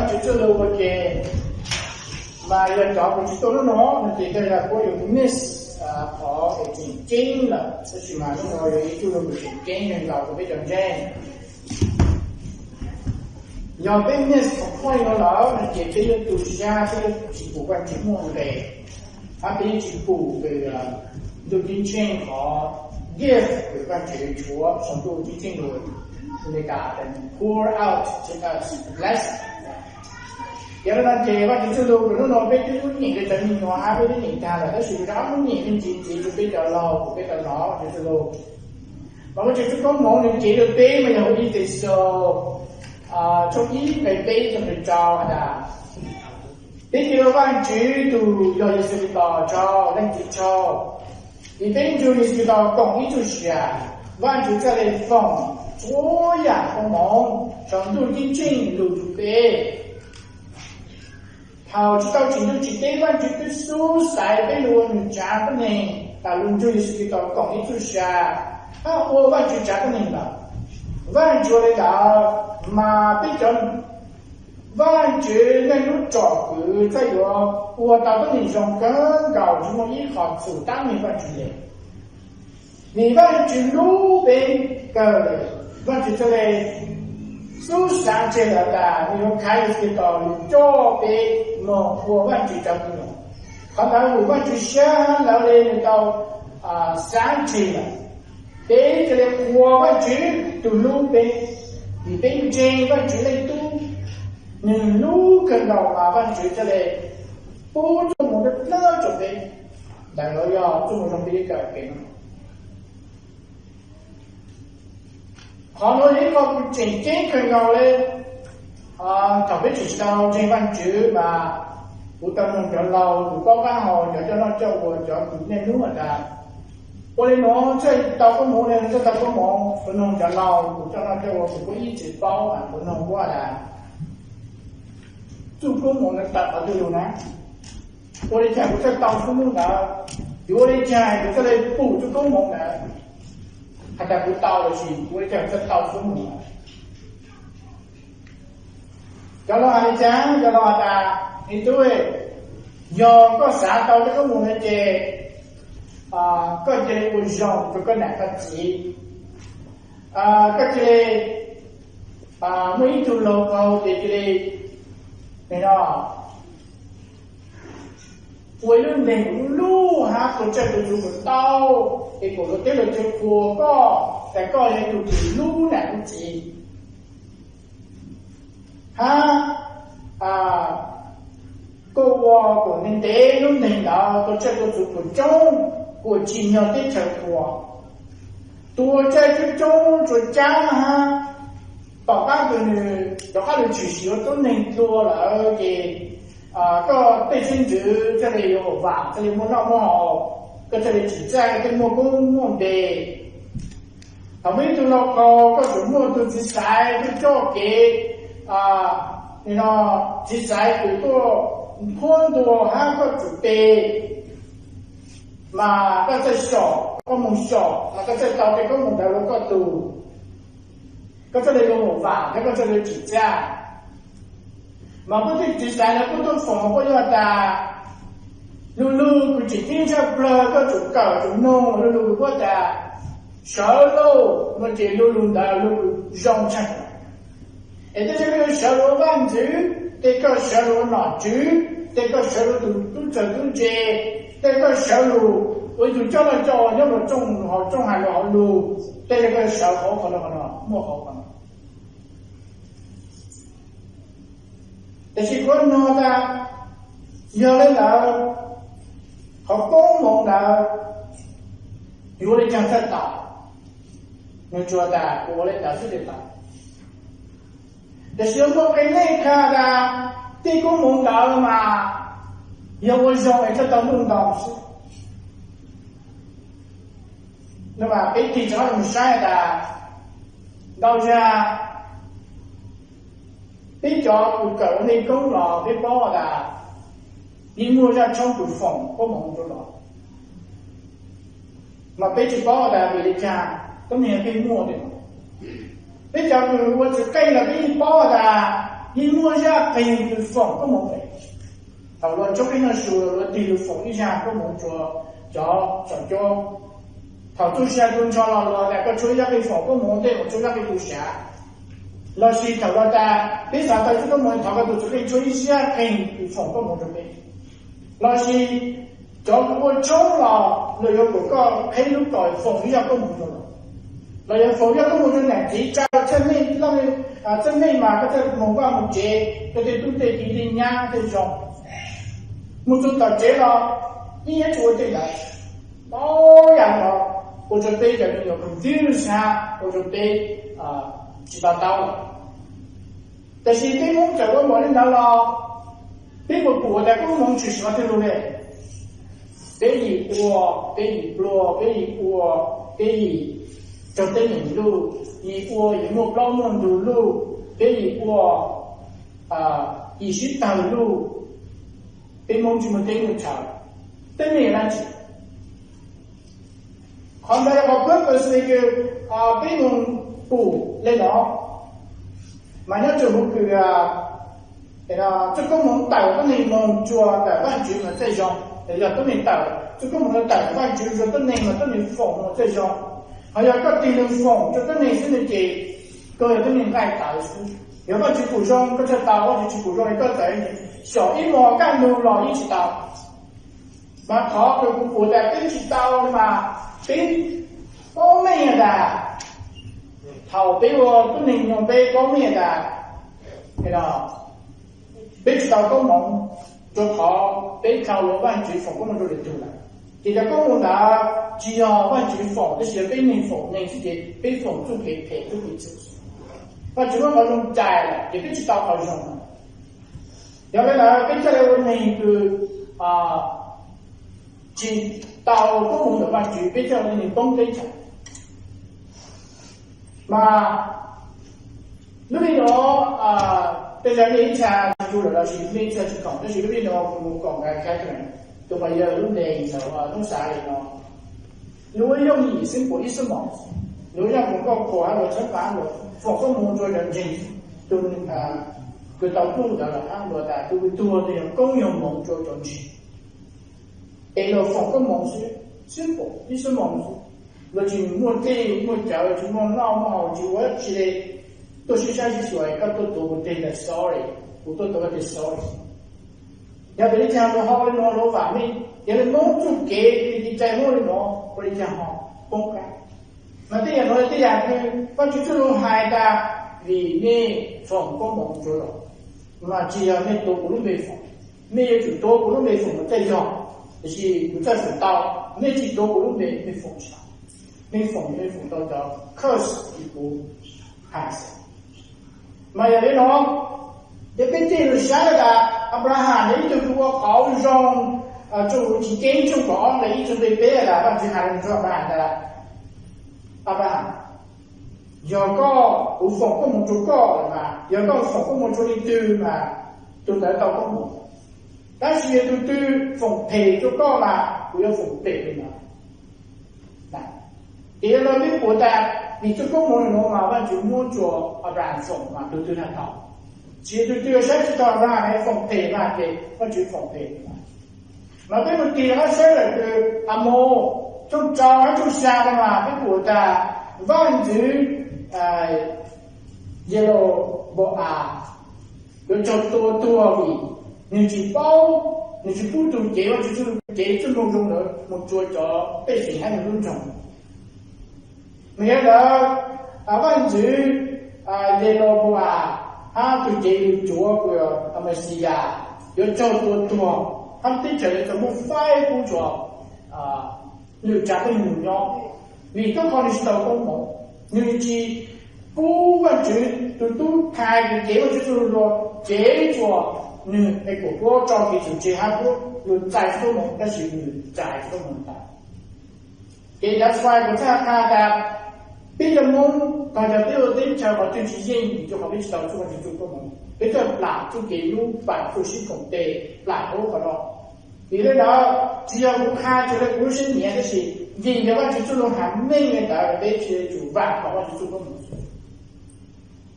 bạn chỉ cho lâu một cái mà giờ chọn một chỗ nó thì đây là có nhiều miss có cái chuyện chính là sẽ chỉ mà nó ngồi đấy chú được chuyện chính nên vào cái trò chơi giờ bên miss không quay nó là chỉ cái từ ra cái chỉ phụ quan chỉ mua về bên chỉ phụ về đầu tiên trên có give về quan chỉ chúa xong đầu tiên rồi người ta pour out to us blessing giờ nó chế và chúng tôi luôn nó biết cái những cái chuyện nó ai biết những ta là cái sự đó nó những cái chỉ biết cho lo biết cho nó chúng tôi luôn và cái chuyện có món những chỉ được bé mà nhiều đi từ số trong ý về bé cho mình cho là bé thì nó quan chỉ từ giờ sự đó cho nên chỉ cho thì bên chủ sự đó cộng ý就是啊万主在那放左呀ของมอง上度进进路主bé hầu chỉ tao chỉ được chỉ tế văn chỉ được số sai bên luôn trả cái này ta luôn chơi sự tao còn ít chút xa ô văn chỉ trả cái này là văn chỉ là đạo mà bây giờ văn chỉ nên lúc trọ cứ在有我到的那种更高什么以后就当你văn chỉเลย你văn chỉ路边个văn chỉ这里số sáng chế là ta nếu khai cái tàu cho bé một của văn chỉ trong nó còn là của văn chỉ sáng là lên tàu sáng chế là bé cái của văn chỉ từ lúc bé thì bên trên văn chỉ lên tu nhưng lúc cần đầu mà văn chỉ cho lên bố cho một cái lớp cho bé đại nói cho một trong bé cái họ nói đến con chỉnh chế khởi đầu lên chẳng biết chỉ sao trên văn chữ mà của tâm mình cho lâu của con văn hồ cho nó cho của cho nên đúng là ta có nên nó chơi tao có muốn nên cho tao có muốn của nó cho lâu cho nó cho của có ý chỉ bao mà của nó qua là chú có muốn là tập ở đây luôn á có nên chạy của cái tao không muốn là có nên chạy của cái này phụ chú có muốn là还在不到的是，我讲这到父母，叫老汉讲，叫老汉打，你对，要个啥到这个我们这个这个用这个哪个字个这每头老高的这那个。为了能路哈，我这个如果到，结果这个就过个，แต่ก็ยังดูถึงรู้หนังจีฮะก็ว่าก็นั่นเด้นู่นนี่เราก็这个就不中，我尽量的这个ตัว这个中就讲哈，ต่อการตัวนึงต่อการตัว取消都能多了嘅。ก็对身子这里有法，这里摸到摸，个这里只在跟摸公摸的，没做那个，个什么都只在都交给你说只在最多很多还个准备，嘛个在小，个梦小，那个在到这个梦的那个度，个这里有法，那个这里只在。mà có thể chỉ là có tôi phòng có do ta lu lu chỉ tin cho bờ có chủ cờ chủ nô lu lu có ta sợ lô mà chỉ lu lu đã lu rong chắc để cho cái sợ lô văn chữ để có sợ lô nọ chữ để có sợ lô tu chờ tu chê để có sợ lô với chủ cho là cho nhưng mà trong hai họ lu để có sợ khổ còn nó mua khổ cònแต่ชีวิตโน้ตอะยอมเลยนะเขาโกงมองนะอยู่ในจังหวัดต่างนึกชัวร์แต่กูเลยแต่สุดเด็ดต่างแต่ชีวิตเราเป็นเล็กค่ะนะที่กูมองดาวมาอย่าว่าจงไอ้เจ้าตัวมึงดาวสินั่นว่าเป็นที่จะไม่ใช่แต่ดาวจะbây giờ cuộc cỡ này công lò cái bao là đi mua ra trong cuộc phòng có một chỗ đó mà bây giờ bao là vì cha có nhiều cái mua được bây giờ người mua chỉ cây là cái bao là 你摸下可以就放个梦呗。好了，这边的时候，我对着放一下个梦做叫。他做下工厂了，那个做一下可以放个梦的，我做下可以做下。老师头了的，你上到这个梦，头个都可以做一下可以放个梦准备。老师叫我做了，那有个可以弄到放一下个梦做了。那要放一下个梦做难题，加正面那个正面嘛，嗰只梦瓜梦节，嗰啲都得啲娘啲種。我做到这了，你也做对了。当然了，我就对着那个computer上，我就对知道到了。但是对我这个我领导了，对我国的公共去什么的路嘞？对于我就对人路，以我以我高门的路，对于我以许道路。对梦就没对我吵，对面那去。看到一个本本是那个对梦不来了，慢点就不去那个这个梦到的内梦做的完全没在上，人家都没到，这个梦的完全是跟内嘛都没放我在上，还有个对人放，就跟内是那个各位跟人爱打的事。有个去补充，个才打我就去补充一个在小一模干路老一起打，嘛考个我在跟起打的嘛，跟方面的，好比我不能用被方面的，对吧？被知道公盟就考被考了万局phòng公盟就嚟做啦，其實公盟打只要萬局phòng，就是被你phòng，你自己被phòng就可以賠，就可以做。那只不過用債啦，也不知道好用啦。有的呢，跟下來我那個去到公共的話，就比較你東北產。嘛，那邊我比較呢產做了啦，是呢產去講，但是呢邊我講嘅開出來，都話有都零就都啥嚟咯。如果用以生活意思嘛，如果讓我個國我成班我放個工作人員都佢到工作了，我的都多的公用工作中去。et le fond comment c'est bon ils se mangent le tu monter monter tu montes normal tu vois tu les都是下去说一个都对的 sorry 我都的 sorry 要对你讲不好的老法面有的弄就给你在我的弄我讲好公开那这样的这样的把就这种海的里面从公共做了那只要你多不能被放没有就多不能被放再用就是不再辅导，那几多不用被封起来，被封到叫课时一步开始。嘛有的喏，也跟这个下来的，不然哈，你就如果好用就去跟就讲的，一直被背了，那就还能做不然的了，不然。有个我放公共做高了嘛，有个放公共做的多嘛，都得到公共。但是也都对奉陪就高了，不要奉陪的嘛。那第二个美国的，你这个某人嘛，完全没做不然奉嘛，都对他到。其实对谁知道嘛，还奉陪嘛的，完全奉陪的嘛。那这个第二些人的阿嬷，从早上就下的嘛，美国的完全一路不有做多的。你去包，你去不读这个就是这这种中的，我做着背景还有那种，没有了万子这老婆对这个做个他们是有做多，他对这个怎么快工作有这个营养，你都考虑到公共，你去不完全都开这个就是说这做。那个我找给就这还不有在乎梦，但是有在乎梦的。给他出来，我才看的，别的梦，大家都有对象，我就去演绎，就好比知道做就做个梦，别个哪就给路反复系统的哪都好了。你的呢，只要我看觉得50年的是，你的话就这种还每年的每天就办，好吧就做个梦。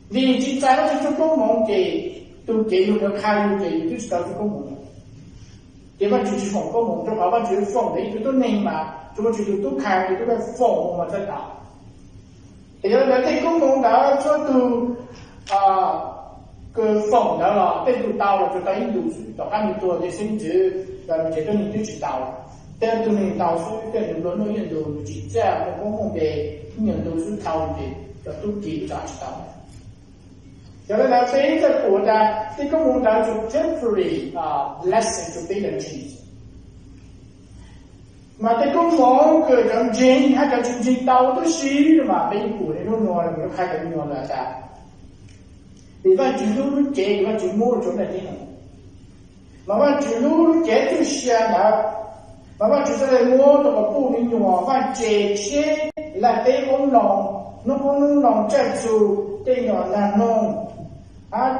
你去在那就做个梦给。都给有了开有给有就是到这个梦了。对吧？就是放个梦，就好吧，就是放的一个都能嘛，这个就是都开的都在放我们在打。然后呢，这个梦到做都个放到了，这都到了就到印度去，到他们多的甚至这个人就知道了。但都能到处在人多那印度就这样的公共的人都是讨论的，都给咋知道的。然后呢，这个国家这个梦到就 temporary blessing 就被人记。mà cái công mong cái trong trên hay trong chương trình tàu tôi xí mà bên của nó nói là nó khai cái nói là sao vì vậy chỉ lúc chế và chỉ mua chỗ này thế nào mà vậy chỉ lúc chế tôi xem đó mà vậy chỉ là mua được một bộ mình nhỏ và chế chế là cái ông lòng chạy dù cái nhỏ là nông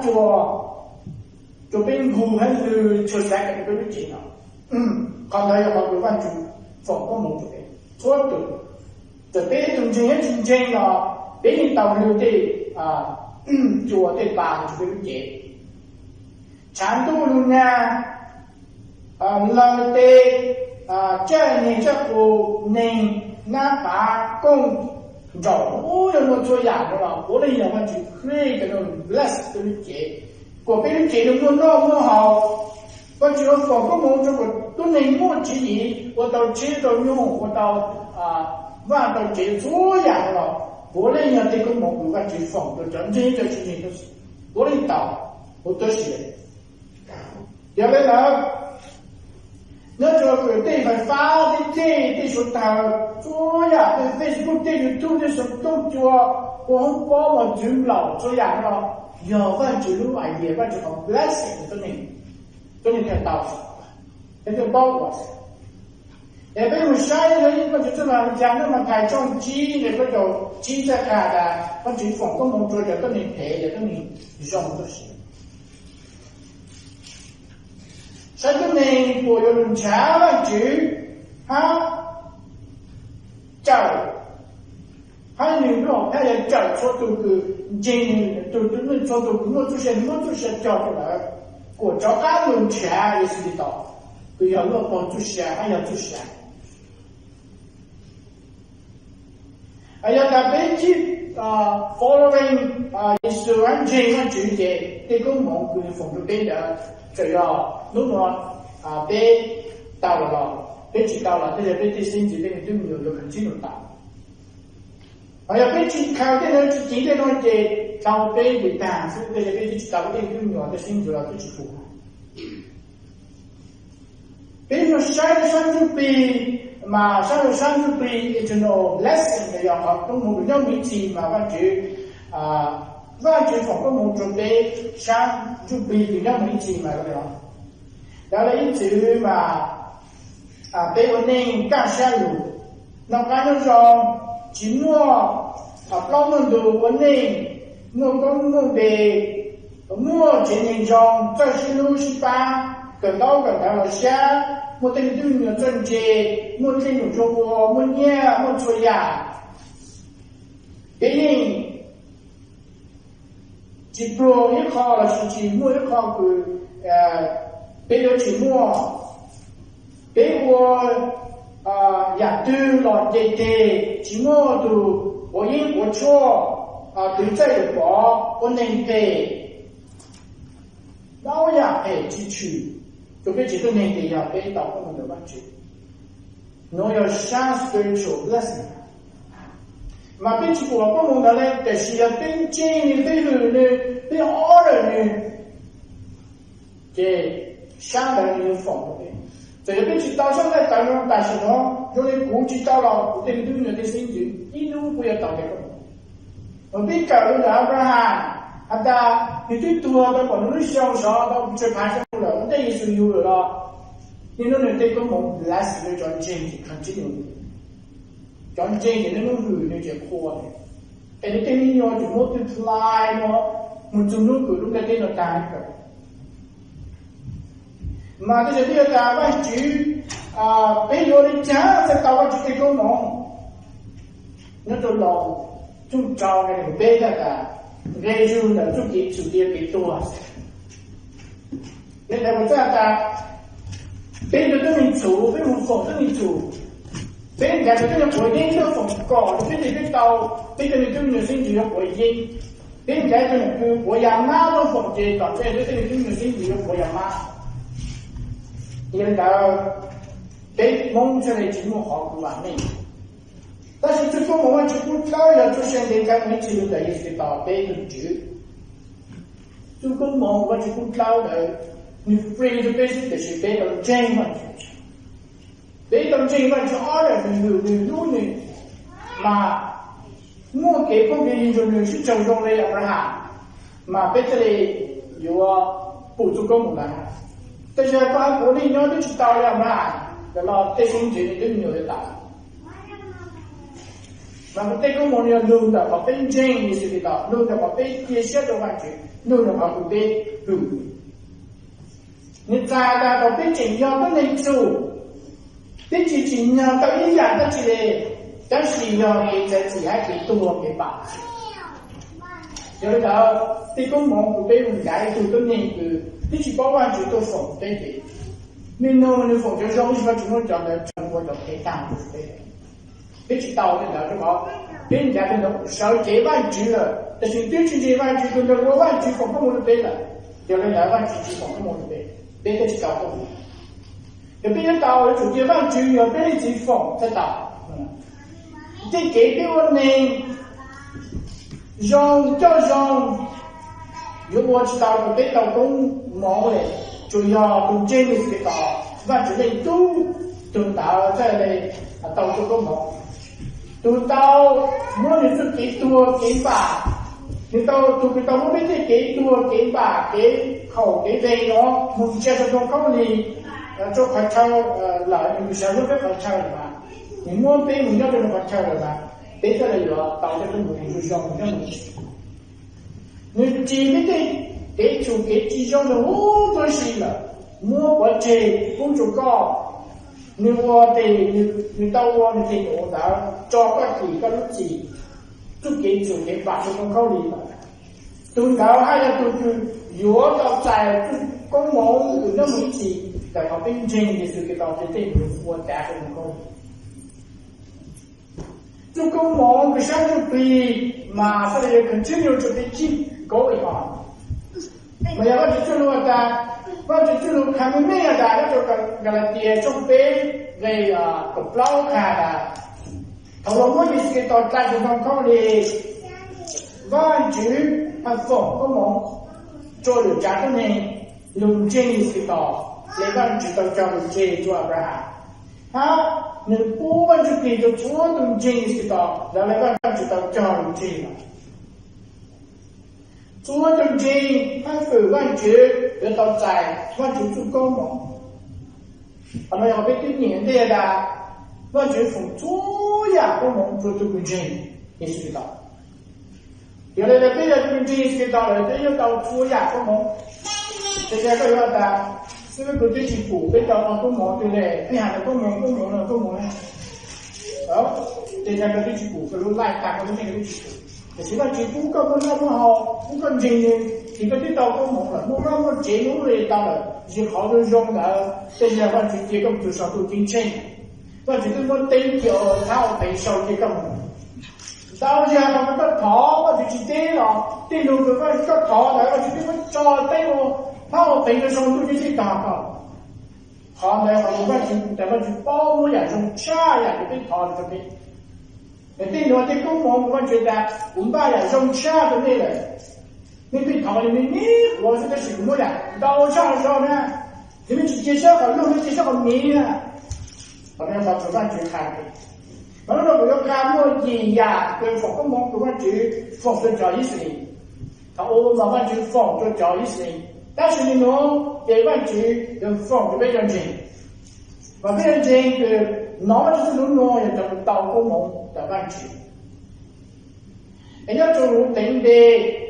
chùa bên gù hay từ chùa sạch cái cái gì nào còn đây là một cái văn chủ phòng có một cái số tự từ bé trong chương trình là bé đi tàu lưu thì chùa thì bà thì cái gì chán tu luôn nha lần thì chơi này chơi cô nên ngã bà công rồi ôi nó chơi giả rồi bố đây là một chuyện create cái nó bless cái gì của bé cái nó muốn nó muốn học我只要放个梦，这个都能摸记忆，我到接到用，我到晚到接作样了。我那样这个梦，我就放到真正的事情都是，我领导我都是。要不然，那这个对方发的这说他作样，对 Facebook 这里做的什么动作，我很帮我做老作样了，要不然就路外也不就好 blessing 的呢。cho nên phải tạo cái điều bao quát để bây giờ sai đấy có chỉ là dàn nó mà cài trong chi để có đầu chi ra cả là có chỉ phòng có một chỗ để có nên thể để có nên dùng đó gì sai cái này của những cha là chữ ha chào hai người đó hay là chào cho tôi cứ trên tôi nó cho tôi nó tôi sẽ chào cho là của cháu cá luôn trẻ也是的，都要落到做些，还要做些。还要在北京following 也是完全的拒绝这个梦跟风就变的，只要如果被到了，被知道了，这些被这甚至这个都没有很清楚到。还要被去靠这个今天东西。到北的单，所以这些北京到北京有的新主要就去做。比如说30倍嘛，30倍一种 lesson 的要好，跟我们要每天嘛，完全放个梦准备30倍比较每天嘛，对吧？然后一直嘛，被我们干下路，那干那种寂寞老门都我们。我公公的我今年中在西路18更到了下，我等对面正街，我这种中国，我念我做呀，别人只不过一考了事情，我一考过别了期末，别我也对了对期末都我因我错。对这个我能给老呀支持，就被这个年纪要被到我们的问题，我要想 spiritual blessing， mà bên của có một cái để sử bên trên bên người này bên ở rồi này thì sáng là như phòng đấy, thì bên chỉ tao sáng là tao用大学咯，rồi估计到了对对面的心情，一路不要到这个。我比较的阿布哈，你最多的可能是小到最怕上了，我这也是有了。你那能对个梦来是那种经济看这种，讲经济那种鱼那些可的，但你对你要就multiply咯，我就那个那个电脑单个，嘛这些比较大湾区比如你家在大湾区这个梦，那就老。就找那个别的，人就那就给酒店给多，你睇我这样的，别人对你做，别人否对你做，别人在对你回应都否搞，别人对到，别人对你先就要回应，别人在对你我养妈都否接到，这对你对你先就要我养妈，因到被蒙出来节目好不完美。但是这个我们去不到要出现的在媒体的意思到被人局，这个我们去不到的。你非得必须得是被动正问题，被动正问题二人努力嘛，我给不给你就你去周中的要不然嘛，被这里有补助公的，但是把国内要的去到要不然，那么对经济的都有的打，那么对公们要弄的把本正意识的到，弄的把被接下的问题，弄的把不被录。你在那个被怎样的能做，被怎样到一样的起来，但是要你在自己还可以多给吧。有的时候，对公忙不被人家做的那个，你去保安局都放对的，你弄的放就容易把中国讲的中国的赔偿不是对的，你去到的了就好，别人家的那少这万句了，但是对起这万句跟着我万句放不我的对了，有的2万句就放不我的对。别个去搞动，有别人搞，有地方就有别人去放再搞，这给我们用叫用，如果知道有被到公忙的，就要公正的去搞，反正你都到在嘞到处公忙，都到我们是给多给吧。你到我们这给多给吧，给口给费用，我们接着做口里，做快炒来，你小时候快炒的嘛，你我被人家这种快炒的嘛，别的了有，到这个目的就像这样子。你前面的给出给几项的我都行了，我或者工作高，你我的你到我们这个到找个几个日子。都给主给把这种考虑了，都搞还要都是若到在公忙有那么一起，在他并正的是给到这政府我带这种考虑，就公忙个项目比马上也肯定有这个进高一行，没有我就做了的，我就做了看没有的，那就个他爹准备那个不老看的。头了我也是给到大学上考的，完全他放个忙，做了家的人，用建议是到，那个知道叫你这做不然，你不完就给着主动建议是到，然后那个知道叫你这了，主动建议他非完全要到在完全做高忙，他们要被对年代的。完全从左呀公忙做这个正也是知道，原来的别的公正也是到了，这又到左呀公忙，这些个要的，这个国际政府被到公忙对不对？你喊的公忙了，这些个政府可能来大个那个政府，现在政府根本那么好，不跟正的，这个就到公忙了，我那么节目也到了，已经好多用的，这些完全这个就上都进钱。我觉得我对着他我背手这个，到时候我个跑我就去对了，对路个我个跑来，我觉得我找对我，那我背着手就去打跑，好来我就在我去保护呀，从下呀就被跑了这边，对我的公公我觉得我们把呀从下的那个，你被跑了你我是个什么呀？到下的时候呢，你们去介绍好，路上介绍好名啊。我们要把主管局开会，完了我要看我爷呀，跟放个忙主管局放做交易事情，他我慢慢就放做交易事情，但是你弄主管局要放就非常紧，非常紧个，那么就是弄要怎么到个忙主管局，人家做定的，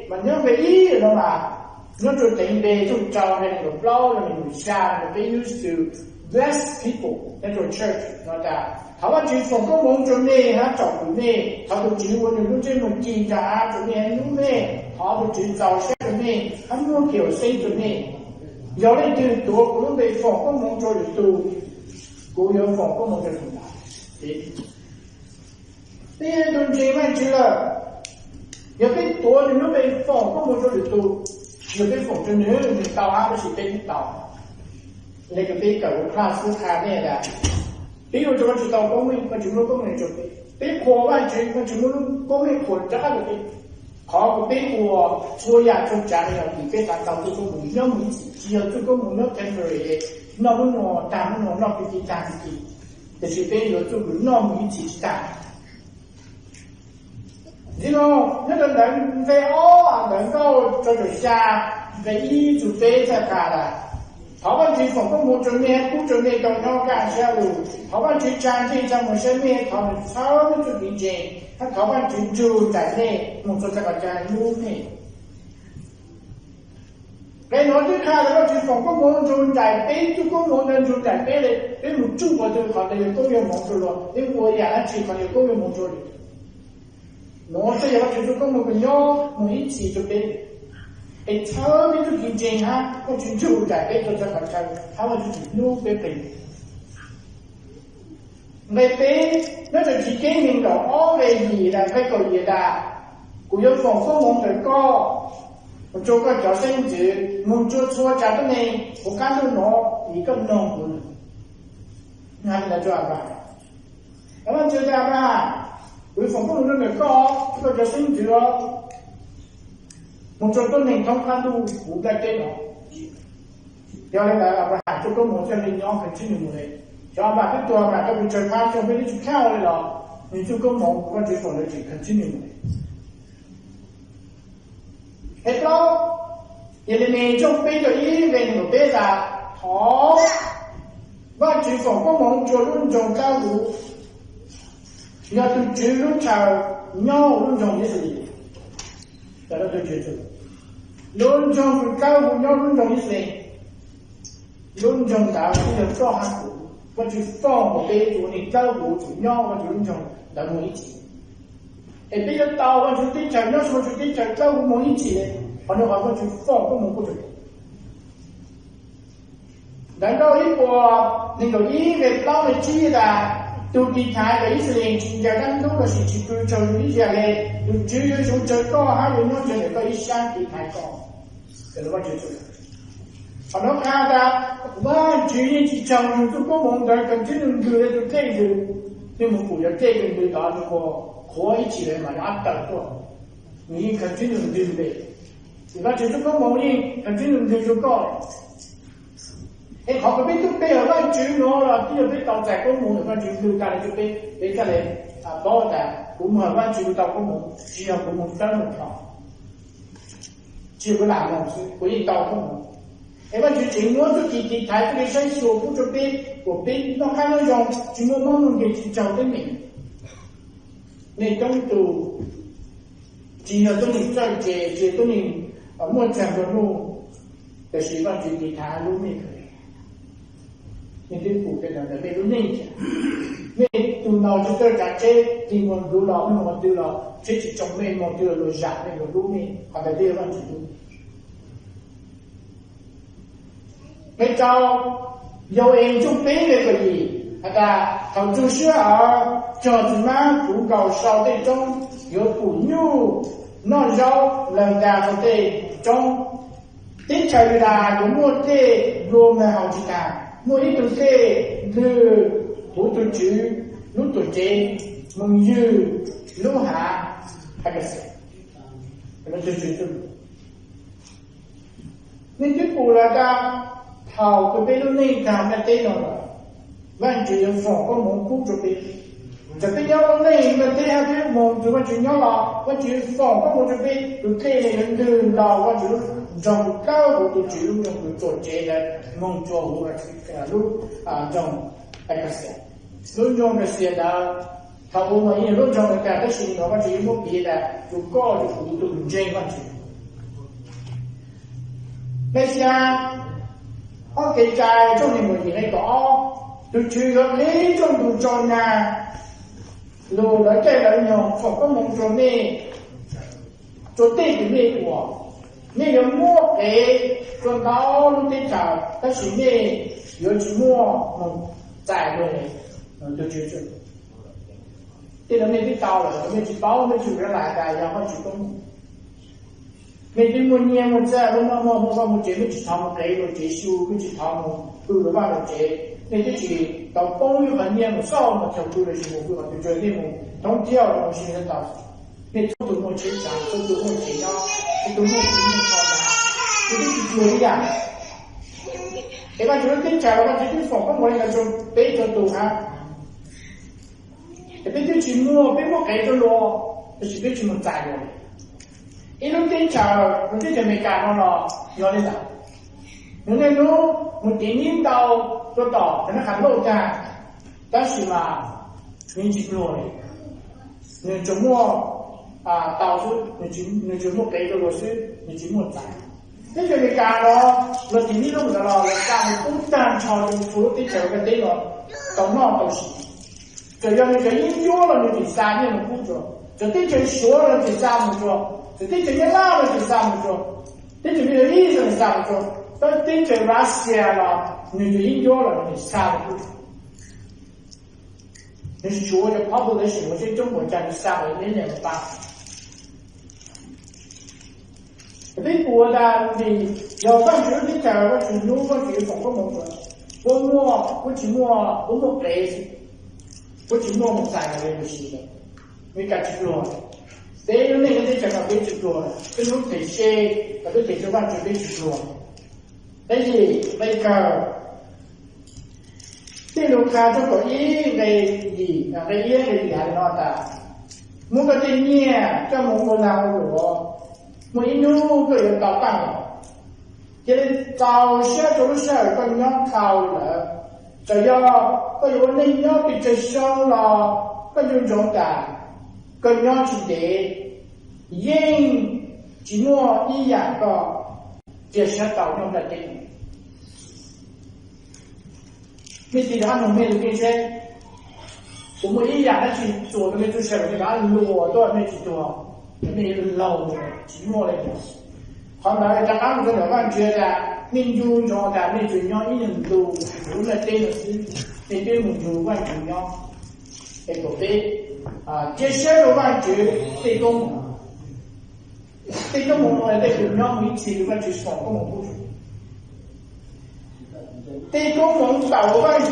问题会议了嘛，人家做定的就招那个老人们下那个 they used to bless people 那种 church 那的，他们就放个忙做咩，他做咩，他都只我哋都这么记着啊，做咩做咩，他都只造些做咩，他们叫谁做咩，有的就多，可能被放个梦做的多，古有放个梦做的大。第二种情况就了，有被多的有被放个梦做的多，有被放就女人的到还不是被到，那个被狗看书看那的，比如这个知道公民，我全部公民就被破坏去，我全部公民破这个被。họ cũng biết của xua nhà trong trả lời thì cái thằng tàu tôi cũng muốn nhớ mình chỉ ở tôi cũng muốn nhớ thêm rồi nó muốn nó làm nó cái gì để chỉ biết rồi tôi cũng nó mình chỉ làm thế nó là lần về lần câu cho được xa về ý chủ tế ra cả là họ vẫn chỉ phòng có một chuẩn bị cũng chuẩn bị đồng nhau cả xa rồi họ vẫn chỉ trang trí trong một sân miệng họ sáu cái chuẩn bị gìเขาว่าจู่ๆแต่เนี่ยมันจะกระจายรู้นี่ในหน่วยที่ข้าแล้วที่ฝั่งก็มองจู่ใจเป๊ะทุกคนมองจู่ใจเป๊ะเลยเป็นหมู่จู่ว่าตัวเขาเนี่ยก็ยังมองจู่เลยเป็นวัวใหญ่ที่เขาเนี่ยก็ยังมองจู่เลยหนูใช่ยังว่าจู่ก็มองกันย่อมองอีกทีจะเป็นไอ้เธอไม่ถูกจริงๆฮะก็จู่ใจเป๊ะจะกระจายเขาว่าจู่รู้เป๊ะngày bé nóจะchỉ kinh nghiệm đó về gì là cái câu gì là cũng有丰富梦的歌，我做个叫生子，梦做错家的呢，我感觉我一个农夫，你还来做啥吧？那么做啥吧？有丰富梦的歌，这个叫生子哦，梦做的呢，通看都不该这种，要来来吧，这个梦做的鸟很清楚的。cho bà cái tua mà cái bị trần pha cho mấy cái theo này là mình chưa có một con chỉ còn là chỉ cần chín mình hết đó thì mình trong bây giờ ý về một bây giờ họ và chỉ còn có một chỗ luôn trồng cao đủ nhà tôi chỉ luôn chào nhau luôn trồng cái gì đó là tôi chỉ luôn trồng cao đủ nhau luôn trồng cái gì luôn trồng cao đủ được cho hàng đủ我去放我杯子，你照顾主要我就那种人为一起。哎，比较刀我就对讲，要什么就对讲照顾我一起的，反正我去放我们不准。然后一个那个一个当的记的，都地台的意思连人家咱都是去追求一下的，就只有从这个还有那这个一项地台高，这个我就做。họ nói ra ra và chỉ như chỉ chồng tôi có một đời cần chỉ đừng người tôi thấy được nhưng mà cũng thấy được người đó thì có khó ý chỉ mà nó áp đặt thôi nghĩ cần chỉ đừng người về thì nó chỉ có một gì cần chỉ đừng người cho con em họ có biết tôi bây giờ nó chịu nó là bây giờ biết tàu chạy có một nó chịu lưu ta cho biết để cái này đó là cũng mà nó chịu tàu có một chỉ là có một cái một thằng chỉ có làm một sự có gì tàu có một em mà chuyện muốn cho kỳ thái cái sản xuất cũng cho biết của biết nó khác nó dùng chỉ muốn mong người chỉ chào tới mình nên trong tù chỉ là tôi mình chơi chế tôi mình ở mua chẳng được luôn để chỉ vào chuyện kỳ thái luôn mình khởi nên cái phụ cái đó là về luôn nên nên tù nào chúng tôi cả chế thì muốn đủ đó nhưng mà từ đó chế chỉ trong mình một từ rồi giảm nên rồi luôn mình hoặc là đưa vào chỉ luôn cái cho dầu em chung tế về cái gì là thằng chú sữa ở chờ thì má cũng cầu sau đây trong giữa phụ nhu nó rau lần đà vào đây trong tết trời là cũng mua thế rồi mà họ chỉ cả mua ít đồ thế từ thủ tổ chữ lúc tổ chế mong dư lúc hạ hay cái gì nó chưa nên cái phụ là ta hào cái bên này làm cái tên nó vẫn chỉ là phổ có một cú cho bên cho bên nhau này mà thế hai cái một chúng ta chỉ nhau là vẫn chỉ phổ có một cho bên được thế này đến từ đầu vẫn chỉ trồng cao của tụi chỉ lúc trồng tổ chế là mong cho của là lúc trồng cái gì lúc trồng cái gì là hào mà như lúc trồng cái gì nó vẫn chỉ một cái là tụi co tụi tụi chơi vẫn chỉ bây giờ có cái trai trong này người gì hay có được chữ hợp lý trong tù tròn nhà lù lấy cái lợi nhỏ phải có một chỗ này chỗ tê cái này của 那个莫给更高的条，但是呢，有几莫在的都解决。这个没得到了，没去包，没去人来的，然后去动。没对我年我在，我这没去他们给了接修，没去他们都了完了接，没得去到公寓和年我少么条路的时候，我就觉得我从第二东西的到，没做到我去讲，做到我这样，做到我今天好难，这个是这样。这个就是跟家了，这就是说，我那个时候背着读哈。别就寂寞，别莫给着咯，就是别寂寞在咯。一路点桥，我这就没干了，要得的。我那路我电领导做到，可能还漏干，但是嘛，你记不落的。你周末到处你周末给着老师，你寂寞在。这就没干了，我电领导不得了，我干不单朝就除了点桥个点了，到哪都是。这样那个音乐了，你第三年的工作，这对这学了第三步做，这对这年老了第三步做，对这个医生第三步做，到对这拉线了，你就音乐了，你三步做。你是学的跑步的时候，在中国讲的三个年龄吧。美国的要办学的讲，我去如果去中国工作，我去我给。我去摸摸三个人不行的，没敢去做。这有那个在讲到别去做，这种这些，那个这些完全别去做。但是那个，这种看这个一个那个一个厉害了的，我个这年这我难我，我一路个人到办了，这里早些做事个鸟考了。这要个有那鸟比这小了，个就种的，个鸟去的，因寂寞一样的，这些导用的点。没得他们没有这些，我们一样的去做那个做小的，把落都没去做，没有老的寂寞的东西。后来在俺们这老板觉得。民主状态没中央一人都除了这个是面对民主万中央那个被接下来万就这种我在中央每次万就上个不足，这种我到万就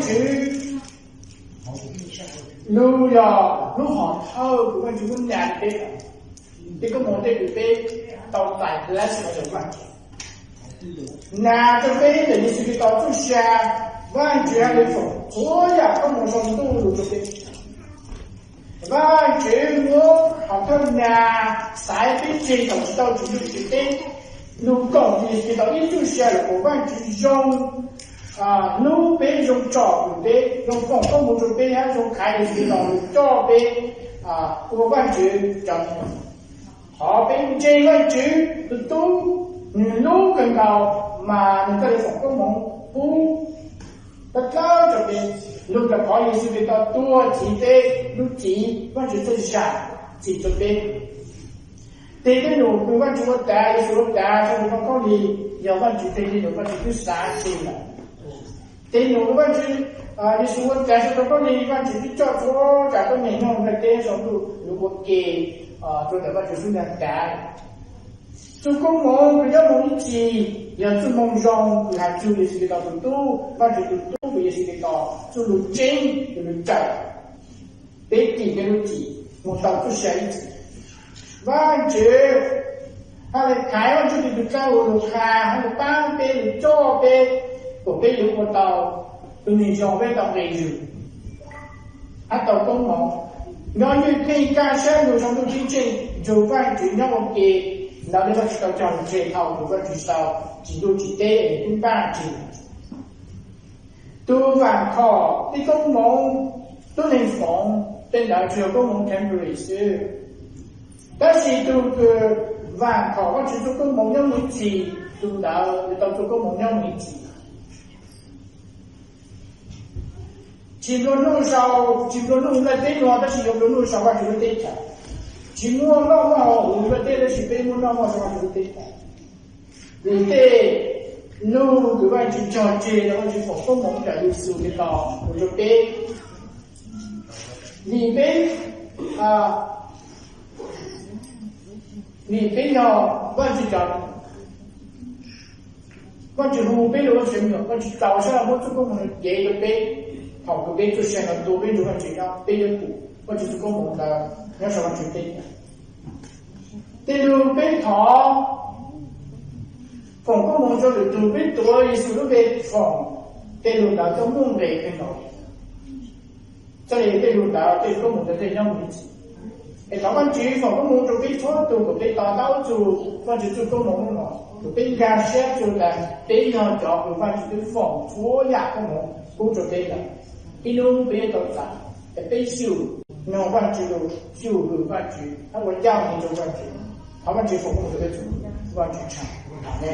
路要路好好万就问两倍，这个我这个被到在来什么的万就。那这辈子你是个到处想，完全的说，我呀，跟我说都路这边，完全我好像拿三杯酒就知道就是这边，路高你知道一就下了，我完全用路边用照顾的，用广东木准备还用开的知道照备我完全讲，好边这完全都。你路更高嘛？你这里放个门不？到高这边路的不好意思，到多几倍路几，完全正下几这边。这个路不完全我带的时候带，所以我讲你要完全这个路完全就3天了。这路完全你说我带是讲你完全就叫错，假如你用在电上路，如果给做的话就是那带。做公务比较容易，要做梦想，还做的是个到都，反正都也是个到做路径就是窄，得地的路地，我到处下一次，完全，他的台湾这里就在我路看，他的单边、左边，左边有个到，对面上边到内陆，他到公务，然后你可以干线路上都进去，就完全让我给。那你们知道讲这套，如果至少几度几代跟半斤，都完考，你公务都能放，等到只有公务 temporary 但是都个完考，我只做公务要每次，都到做公务要每次。前个路上在对面，但是有个路上我就是对头。寂寞那么我们带的是北木那么说就是对的，你对路个万去交接，然后去佛佛蒙的有时候的到，我就对里边啊，里边要万去讲。我就路边路选的，我就早上我做工的第一个杯，好个杯就选了多杯就往这样杯的补，我就是工农的，要什么就对的。第六杯好，放工农做的六杯多，意思六杯放，第六道都梦杯跟老，这里第六道对工农的这样位置。台湾主放工农做杯错，都个杯大刀做，我就做工农了。就被人家写出来，这样教会反正就放错呀，可能工作对了，一路别到啥，被修，弄反正就修个反正，他我讲你就反正，他们就说我这个做，反正唱，哪呢？